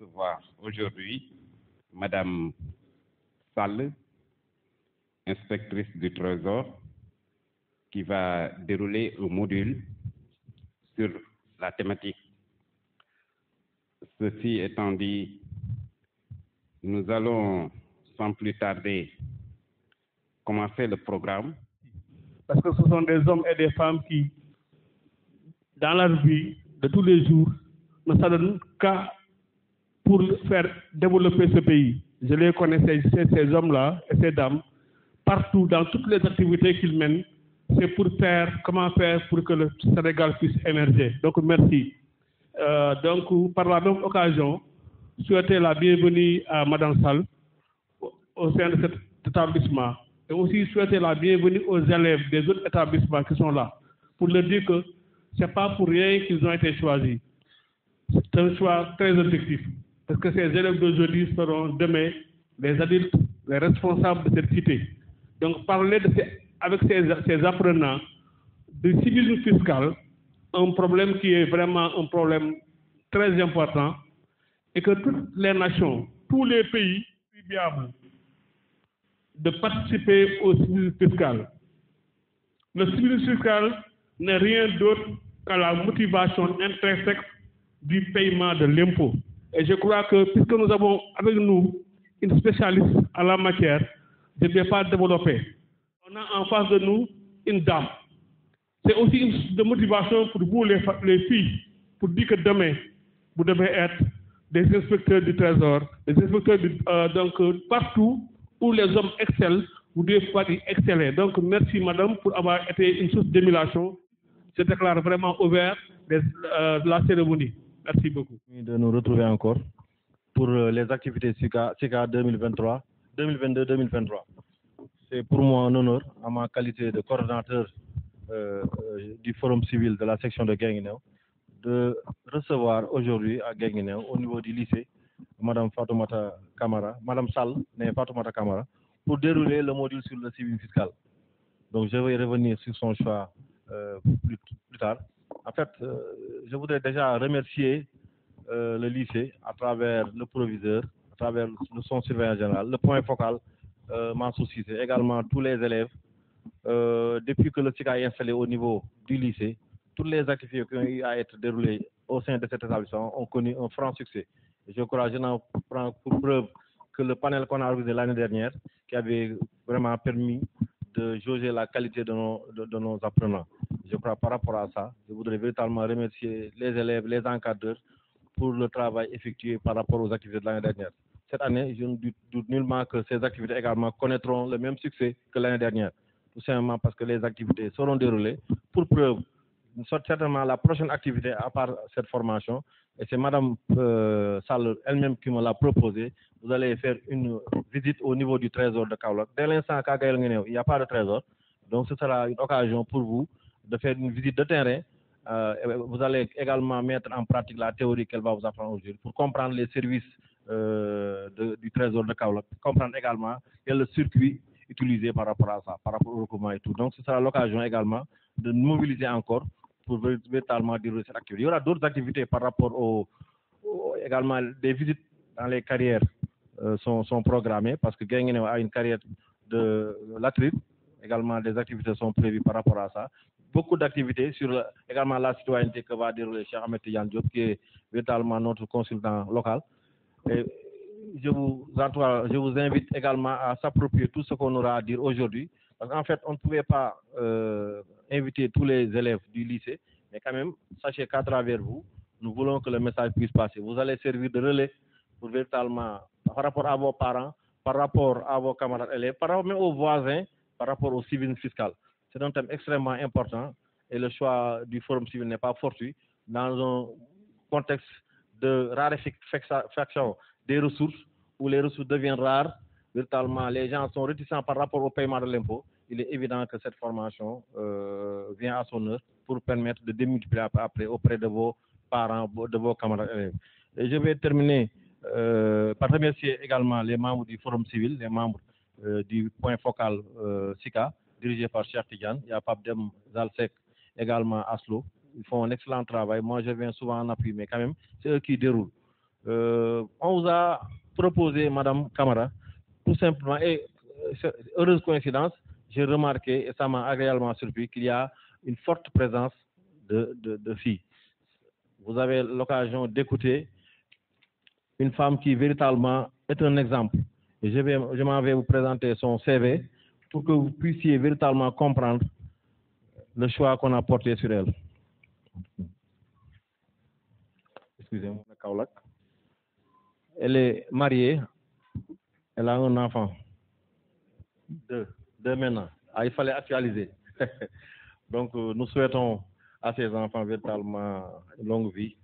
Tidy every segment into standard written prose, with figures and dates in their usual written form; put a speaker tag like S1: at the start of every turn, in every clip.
S1: recevoir aujourd'hui Madame Sall, inspectrice du Trésor, qui va dérouler un module sur la thématique. Ceci étant dit, nous allons sans plus tarder commencer le programme.
S2: Parce que ce sont des hommes et des femmes qui, dans leur vie de tous les jours, ne s'adonnent qu'à pour faire développer ce pays. Je les connais, ces hommes-là et ces dames, partout, dans toutes les activités qu'ils mènent, c'est pour comment faire pour que le Sénégal puisse émerger. Donc, merci. Donc, par la même occasion, souhaiter la bienvenue à Madame Sall au sein de cet établissement. Et aussi souhaiter la bienvenue aux élèves des autres établissements qui sont là, pour leur dire que ce n'est pas pour rien qu'ils ont été choisis. C'est un choix très objectif, parce que ces élèves d'aujourd'hui seront demain les adultes, les responsables de cette cité. Donc parler avec ces apprenants du civisme fiscal, un problème qui est vraiment un problème très important, et que toutes les nations, tous les pays sont viables de participer au civisme fiscal. Le civisme fiscal n'est rien d'autre qu'à la motivation intrinsèque du paiement de l'impôt. Et je crois que puisque nous avons avec nous une spécialiste en la matière, je ne vais pas développer. On a en face de nous une dame. C'est aussi une motivation pour vous les filles, pour dire que demain, vous devez être des inspecteurs du Trésor, des inspecteurs donc partout où les hommes excellent, vous devez pouvoir y exceller. Donc merci madame pour avoir été une source d'émulation. Je déclare vraiment ouvert la cérémonie. Merci beaucoup.
S3: De nous retrouver encore pour les activités SICA 2022-2023. C'est pour moi un honneur, à ma qualité de coordonnateur du Forum civil de la section de Guinguinéo, de recevoir aujourd'hui à Guinguinéo, au niveau du lycée, Madame Fatoumata Kamara, Madame Sall, Fatoumata Kamara, pour dérouler le module sur le civisme fiscal. Donc je vais revenir sur son choix plus tard. En fait, je voudrais déjà remercier le lycée à travers le proviseur, à travers son surveillant général, le point focal, Mansour Cissé, également tous les élèves. Depuis que le SICA est installé au niveau du lycée, toutes les activités qui ont eu à être déroulées au sein de cet établissement ont connu un franc succès. Et je crois, je n'en prends pour preuve que le panel qu'on a organisé l'année dernière, qui avait vraiment permis de jauger la qualité de nos apprenants. Je crois par rapport à ça, je voudrais véritablement remercier les élèves, les encadreurs pour le travail effectué par rapport aux activités de l'année dernière. Cette année, je ne doute nullement que ces activités également connaîtront le même succès que l'année dernière. Tout simplement parce que les activités seront déroulées. Pour preuve, certainement la prochaine activité à part cette formation, et c'est Madame Sall elle-même qui me l'a proposé, vous allez faire une visite au niveau du trésor de Kaolack. Dès l'instant qu'à Guinguinéo, il n'y a pas de trésor, donc ce sera une occasion pour vous de faire une visite de terrain. Vous allez également mettre en pratique la théorie qu'elle va vous apprendre aujourd'hui pour comprendre les services du trésor de Kaolack, comprendre également quel est le circuit utilisé par rapport à ça, par rapport au recoupement et tout. Donc ce sera l'occasion également de nous mobiliser encore pour véritablement dérouler cette activité. Il y aura d'autres activités par rapport également des visites dans les carrières sont programmées parce que Guinguinéo a une carrière de latrine. Également des activités sont prévues par rapport à ça. Beaucoup d'activités sur également la citoyenneté que va dérouler Cheikh Ahmed Tidiane Diop, qui est véritablement notre consultant local. Et je vous invite également à s'approprier tout ce qu'on aura à dire aujourd'hui. Parce qu'en fait, on ne pouvait pas inviter tous les élèves du lycée, mais quand même, sachez qu'à travers vous, nous voulons que le message puisse passer. Vous allez servir de relais pour véritablement, par rapport à vos parents, par rapport à vos camarades élèves, par rapport même aux voisins, par rapport au civisme fiscal. C'est un thème extrêmement important et le choix du Forum civil n'est pas fortuit dans un contexte de raréfaction des ressources où les ressources deviennent rares. Véritablement, les gens sont réticents par rapport au paiement de l'impôt. Il est évident que cette formation vient à son heure pour permettre de démultiplier après auprès de vos parents, de vos camarades élèves. Et je vais terminer par remercier également les membres du Forum civil, les membres du point focal SICA, dirigé par Cheikh Tidiane. Il y a Pape Dem Zalsek, également Aslo. Ils font un excellent travail. Moi, je viens souvent en appui, mais quand même, c'est eux qui déroulent. On vous a proposé, Madame Camara, tout simplement, et heureuse coïncidence, j'ai remarqué, et ça m'a agréablement surpris, qu'il y a une forte présence de filles. Vous avez l'occasion d'écouter une femme qui véritablement est un exemple. Et je m'en vais vous présenter son CV pour que vous puissiez véritablement comprendre le choix qu'on a porté sur elle. Excusez-moi, Kaolack. Elle est mariée, elle a un enfant. Deux maintenant. Ah, il fallait actualiser. Donc, nous souhaitons à ces enfants véritablement une longue vie.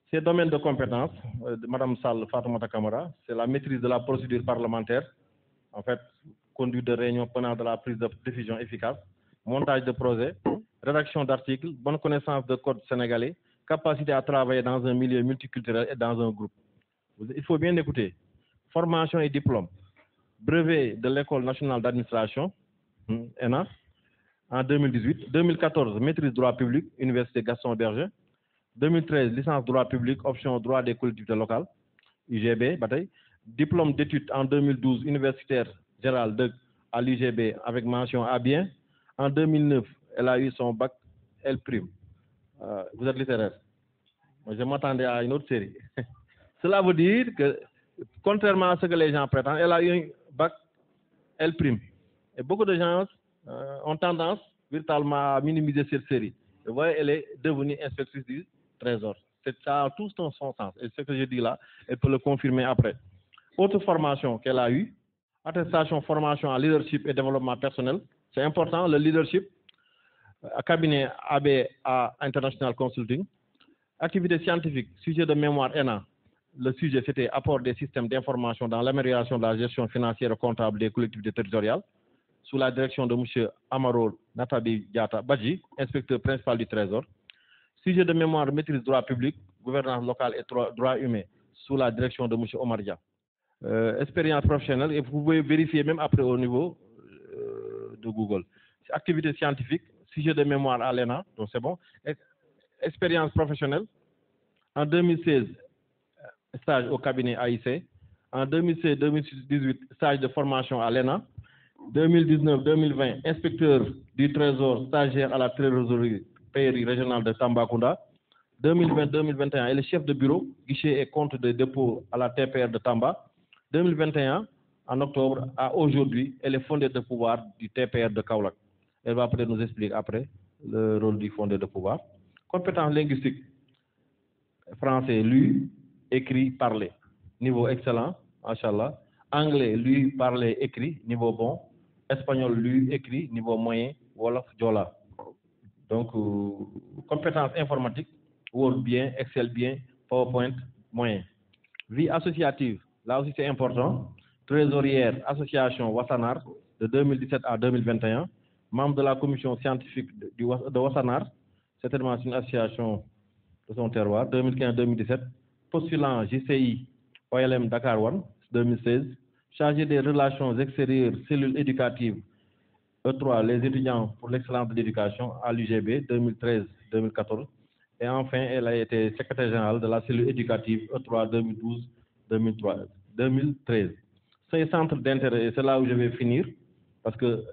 S3: Ces domaines de compétences de Mme Sall Fatoumata Camara, c'est la maîtrise de la procédure parlementaire, en fait, conduite de réunion pendant de la prise de décision efficace, montage de projets, rédaction d'articles, bonne connaissance de code sénégalais, capacité à travailler dans un milieu multiculturel et dans un groupe. Il faut bien écouter. Formation et diplôme. Brevet de l'École nationale d'administration, ENA, en 2018. 2014, maîtrise droit public, Université Gaston Berger. 2013, licence droit public, option droit des collectivités locales, UGB, bataille. Diplôme d'études en 2012, universitaire Gérald à l'UGB avec mention A bien. En 2009, elle a eu son bac L'. Vous êtes littéraire. Je m'attendais à une autre série. Cela veut dire que, contrairement à ce que les gens prétendent, elle a eu un bac L'. Et beaucoup de gens ont tendance véritablement à minimiser cette série. Vous voyez, elle est devenue inspectrice du Trésor. Ça a tout son sens. Et ce que je dis là, elle peut le confirmer après. Autre formation qu'elle a eue, attestation, formation en leadership et développement personnel. C'est important, le leadership, cabinet ABA International Consulting. Activité scientifique, sujet de mémoire ENA. Le sujet, c'était apport des systèmes d'information dans l'amélioration de la gestion financière et comptable des collectivités territoriales, sous la direction de M. Amaro Natabi Diata Badji, inspecteur principal du Trésor. Sujet de mémoire, maîtrise droit public, gouvernance locale et droit humain, sous la direction de M. Omar Dia. Expérience professionnelle, et vous pouvez vérifier même après au niveau de Google. Activité scientifique, sujet de mémoire à l'ENA, donc c'est bon. Expérience professionnelle, en 2016, stage au cabinet AIC. En 2016-2018, stage de formation à l'ENA. 2019-2020, inspecteur du Trésor, stagiaire à la trésorerie régionale de Tambacounda. 2020-2021, elle est chef de bureau, guichet et compte de dépôt à la TPR de Tamba. 2021, en octobre, à aujourd'hui, elle est fondée de pouvoir du TPR de Kaolack. Elle va peut-être nous expliquer après le rôle du fondé de pouvoir. Compétences linguistiques, français, lu, écrit, parlé. Niveau excellent, machallah. Anglais, lu, parlé, écrit, niveau bon. Espagnol, lu, écrit, niveau moyen. Wolof, Jola. Donc, compétences informatiques, Word bien, Excel bien, PowerPoint moyen. Vie associative, là aussi c'est important. Trésorière, association Wassanar, de 2017 à 2021. Membre de la commission scientifique de Wassanar, certainement une association de son terroir, 2015-2017. Postulant JCI OLM Dakar One, 2016. Chargé des relations extérieures, cellule éducative E3, les étudiants pour l'excellence de l'éducation à l'UGB, 2013-2014. Et enfin, elle a été secrétaire générale de la cellule éducative E3 2012-2013. Ces centres d'intérêt, et c'est là où je vais finir, parce que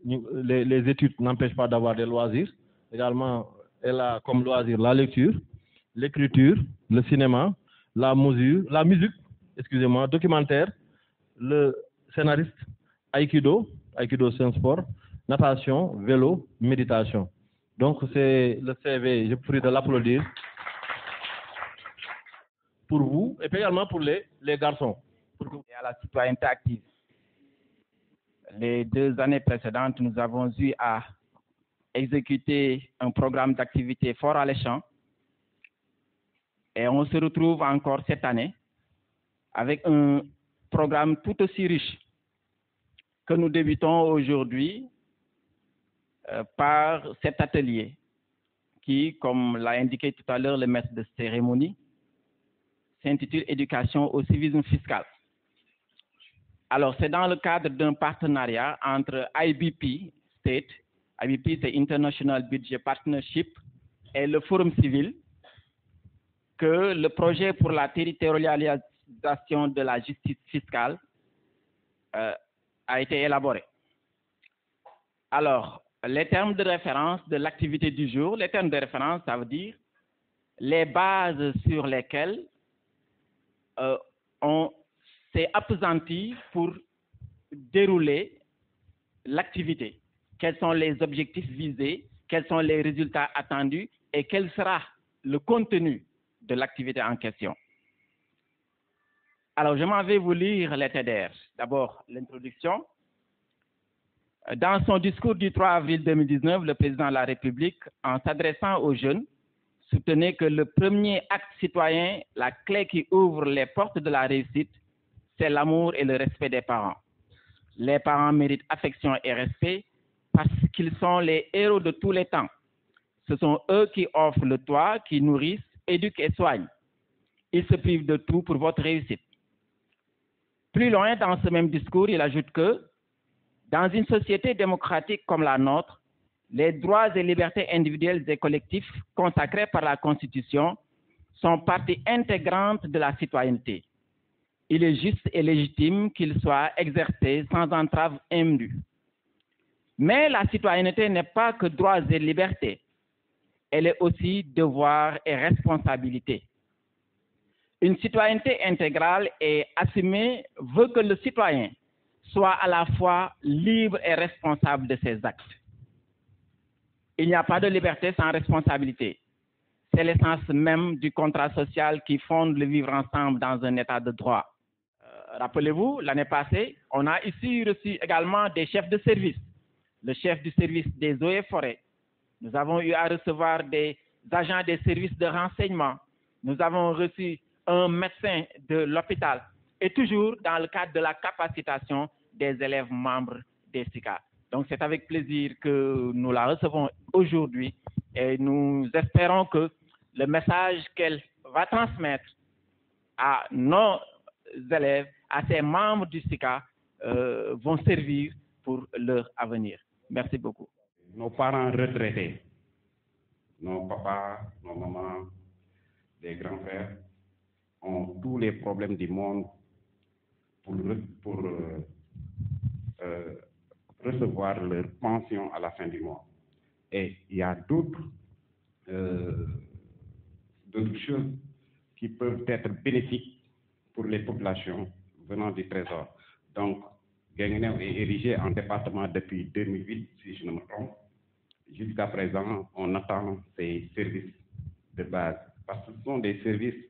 S3: les études n'empêchent pas d'avoir des loisirs. Également, elle a comme loisir la lecture, l'écriture, le cinéma, la musique, excusez-moi, documentaire, le scénariste, Aikido c'est un sport, natation, vélo, méditation. Donc c'est le CV, je vous prie de l'applaudir pour vous et également pour les garçons.
S4: Et à la citoyenneté active. Les 2 années précédentes, nous avons eu à exécuter un programme d'activité fort alléchant. Et on se retrouve encore cette année avec un programme tout aussi riche que nous débutons aujourd'hui par cet atelier qui, comme l'a indiqué tout à l'heure le maître de cérémonie, s'intitule Éducation au civisme fiscal. Alors, c'est dans le cadre d'un partenariat entre IBP State, IBP c'est International Budget Partnership, et le Forum Civil, que le projet pour la territorialisation de la justice fiscale a été élaboré. Alors, les termes de référence de l'activité du jour, les termes de référence, ça veut dire les bases sur lesquelles on s'est appesanti pour dérouler l'activité. Quels sont les objectifs visés, quels sont les résultats attendus et quel sera le contenu de l'activité en question. Alors, je m'en vais vous lire les TDR. D'abord, l'introduction. Dans son discours du 3 avril 2019, le président de la République, en s'adressant aux jeunes, soutenait que le premier acte citoyen, la clé qui ouvre les portes de la réussite, c'est l'amour et le respect des parents. Les parents méritent affection et respect parce qu'ils sont les héros de tous les temps. Ce sont eux qui offrent le toit, qui nourrissent, éduquent et soignent. Ils se privent de tout pour votre réussite. Plus loin dans ce même discours, il ajoute que dans une société démocratique comme la nôtre, les droits et libertés individuelles et collectifs consacrés par la Constitution sont partie intégrante de la citoyenneté. Il est juste et légitime qu'ils soient exercés sans entrave indue. Mais la citoyenneté n'est pas que droits et libertés. Elle est aussi devoir et responsabilité. Une citoyenneté intégrale et assumée veut que le citoyen soit à la fois libre et responsable de ses actes. Il n'y a pas de liberté sans responsabilité. C'est l'essence même du contrat social qui fonde le vivre ensemble dans un état de droit. Rappelez-vous, l'année passée, on a ici reçu également des chefs de service. Le chef du service des eaux et forêts. Nous avons eu à recevoir des agents des services de renseignement. Nous avons reçu un médecin de l'hôpital. Et toujours dans le cadre de la capacitation des élèves membres des SICA. Donc c'est avec plaisir que nous la recevons aujourd'hui et nous espérons que le message qu'elle va transmettre à nos élèves, à ces membres du SICA, vont servir pour leur avenir. Merci beaucoup.
S1: Nos parents retraités, nos papas, nos mamans, les grands frères ont tous les problèmes du monde pour recevoir leur pension à la fin du mois. Et il y a d'autres choses qui peuvent être bénéfiques pour les populations venant du Trésor. Donc, Guinguinéo est érigé en département depuis 2008, si je ne me trompe. Jusqu'à présent, on attend ces services de base, parce que ce sont des services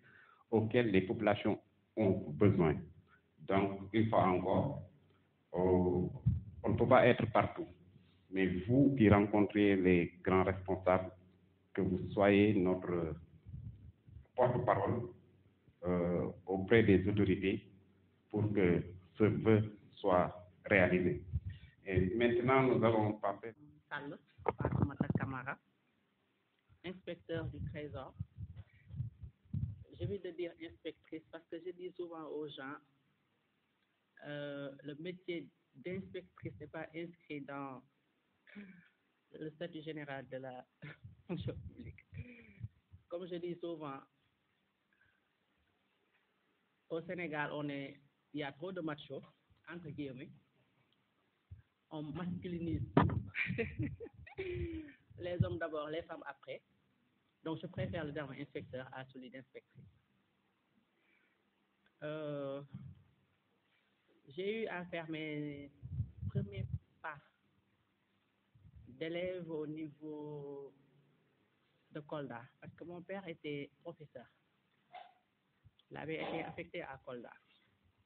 S1: auxquels les populations ont besoin. Donc, une fois encore, on ne peut pas être partout. Mais vous qui rencontrez les grands responsables, que vous soyez notre porte-parole auprès des autorités pour que ce vœu soit réalisé. Et maintenant, nous allons passer.
S5: Sall, Fatoumata Camara, inspecteur du Trésor. Je vais te dire inspectrice parce que je dis souvent aux gens, le métier d'inspectrice n'est pas inscrit dans le statut général de la fonction publique. Comme je dis souvent, au Sénégal, il y a trop de machos, entre guillemets. On masculinise les hommes d'abord, les femmes après. Donc, je préfère le terme inspecteur à celui d'inspectrice. J'ai eu à faire mes premiers pas d'élève au niveau de Kolda, parce que mon père était professeur. Il avait été affecté à Kolda.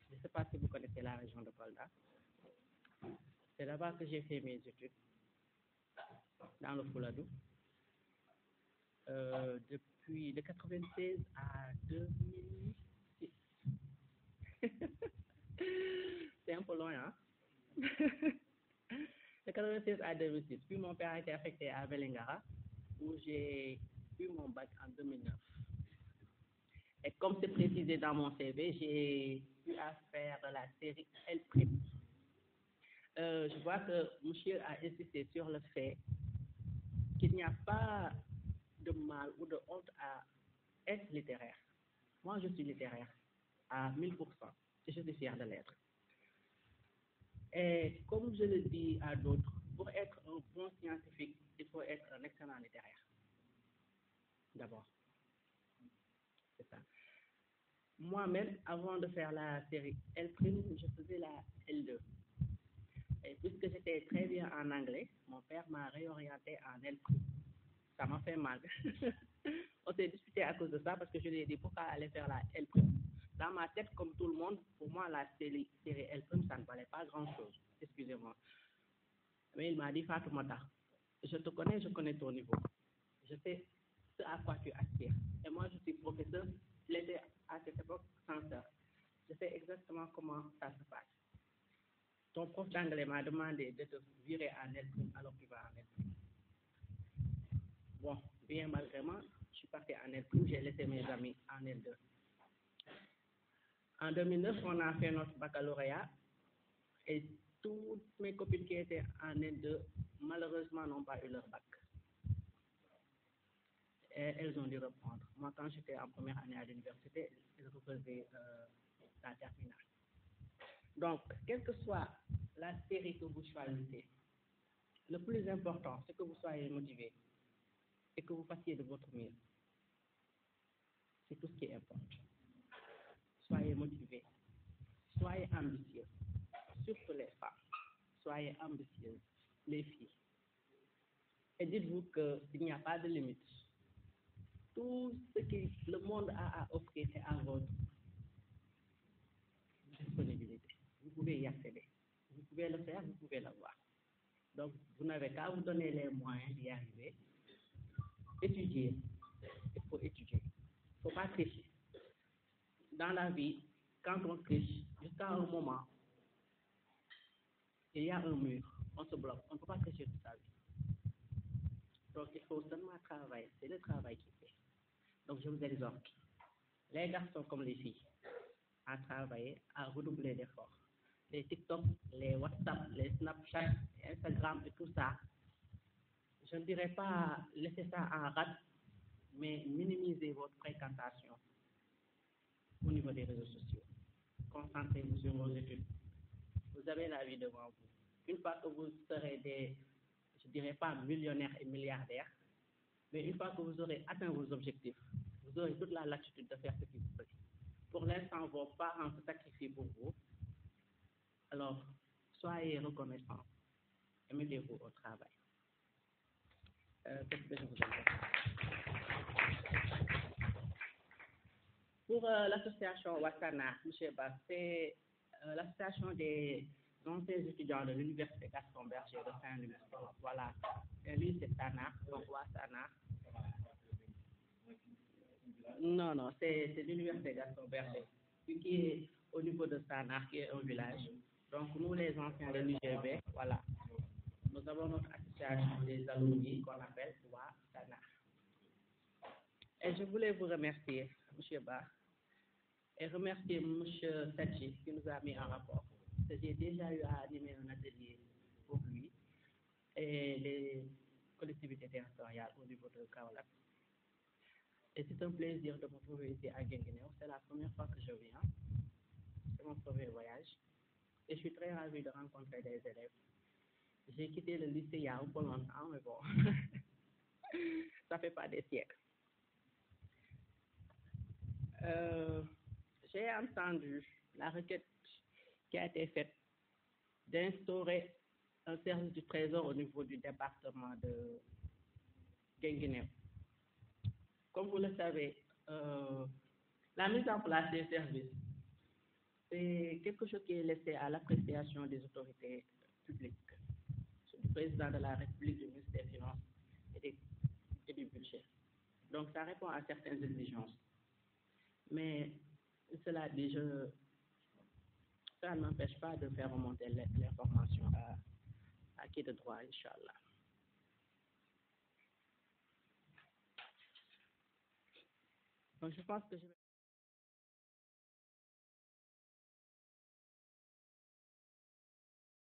S5: Je ne sais pas si vous connaissez la région de Kolda. C'est là-bas que j'ai fait mes études, dans le Fouladou, depuis de 96 à 2006. C'est un peu loin, hein? De 96 à 2006. Puis mon père a été affecté à Vélingara, où j'ai eu mon bac en 2009. Et comme c'est précisé dans mon CV, j'ai eu à faire la série L'. Je vois que monsieur a insisté sur le fait qu'il n'y a pas de mal ou de honte à être littéraire. Moi, je suis littéraire à 1000%, et je suis fier de l'être. Et comme je le dis à d'autres, pour être un bon scientifique, il faut être un excellent littéraire. D'abord, c'est ça. Moi-même, avant de faire la série L', je faisais la L2. Et puisque j'étais très bien en anglais, mon père m'a réorienté en L'. Ça m'a fait mal. On s'est disputé à cause de ça parce que je lui ai dit pourquoi aller faire la L'. Dans ma tête, comme tout le monde, pour moi, la série L', ça ne valait pas grand-chose. Excusez-moi. Mais il m'a dit, Fatoumata, je te connais, je connais ton niveau. Je sais ce à quoi tu aspires. Et moi, je suis professeur, je l'étais à cette époque censeur. Je sais exactement comment ça se passe. Ton prof d'anglais m'a demandé de te virer en L' alors que tu vas en L'. Bon, bien malgré moi, je suis parti en L', j'ai laissé mes amis en L2. En 2009, on a fait notre baccalauréat et toutes mes copines qui étaient en L2, malheureusement, n'ont pas eu leur bac. Et elles ont dû reprendre. Moi, quand j'étais en première année à l'université, elles refaisaient la terminale. Donc, quelle que soit la série que vous choisissez, le plus important, c'est que vous soyez motivé et que vous fassiez de votre mieux. C'est tout ce qui importe. Soyez motivés, soyez ambitieux, surtout les femmes. Soyez ambitieuses, les filles. Et dites-vous qu'il n'y a pas de limite. Tout ce que le monde a à offrir est à votre disponibilité. Vous pouvez y accéder. Vous pouvez le faire, vous pouvez l'avoir. Donc, vous n'avez qu'à vous donner les moyens d'y arriver. Étudier. Il faut étudier. Il ne faut pas tricher. Dans la vie, quand on triche, jusqu'à un moment, il y a un mur. On se bloque. On ne peut pas tricher toute sa vie. Donc, il faut seulement travailler. C'est le travail qui fait. Donc, je vous exhorte, les garçons comme les filles, à travailler, à redoubler d'efforts. Les TikTok, les WhatsApp, les Snapchat, Instagram et tout ça, je ne dirais pas laisser ça en rade, mais minimiser votre fréquentation au niveau des réseaux sociaux. Concentrez-vous sur vos études. Vous avez la vie devant vous. Une fois que vous serez des, je ne dirais pas millionnaires et milliardaires, mais une fois que vous aurez atteint vos objectifs, vous aurez toute la latitude de faire ce qui vous plaît. Pour l'instant, vos parents se sacrifient pour vous. Alors, soyez reconnaissants et mettez-vous au travail. Qu'est-ce que je vous en Pour l'association Wassana, M. Bass, c'est l'association des anciens étudiants de l'Université Gaston Berger de Saint-Louis. Voilà. Et lui, c'est Tana, donc Wassana. Non, c'est l'Université Gaston Berger, qui est au niveau de Sanar, qui est un village. Donc, nous, les anciens de l'UGB, voilà, nous avons notre association des alumni qu'on appelle Wassana. Et je voulais vous remercier, M. Ba, et remercier M. Sachi qui nous a mis en rapport. J'ai déjà eu à animer un atelier pour lui et les collectivités territoriales au niveau de Kaolack. Et c'est un plaisir de me trouver ici à Guinguinéo. C'est la première fois que je viens. C'est mon premier voyage. Et je suis très ravie de rencontrer des élèves. J'ai quitté le lycée il y a un peu longtemps, mais bon, ça fait pas des siècles. J'ai entendu la requête qui a été faite d'instaurer un service du trésor au niveau du département de Guinguinéo. Comme vous le savez, la mise en place des services, c'est quelque chose qui est laissé à l'appréciation des autorités publiques, du président de la République, du ministre des Finances et du budget. Donc, ça répond à certaines exigences. Mais cela dit, ça n'empêche pas de faire remonter l'information à qui de droit, Inch'Allah. Donc, je pense que je vais...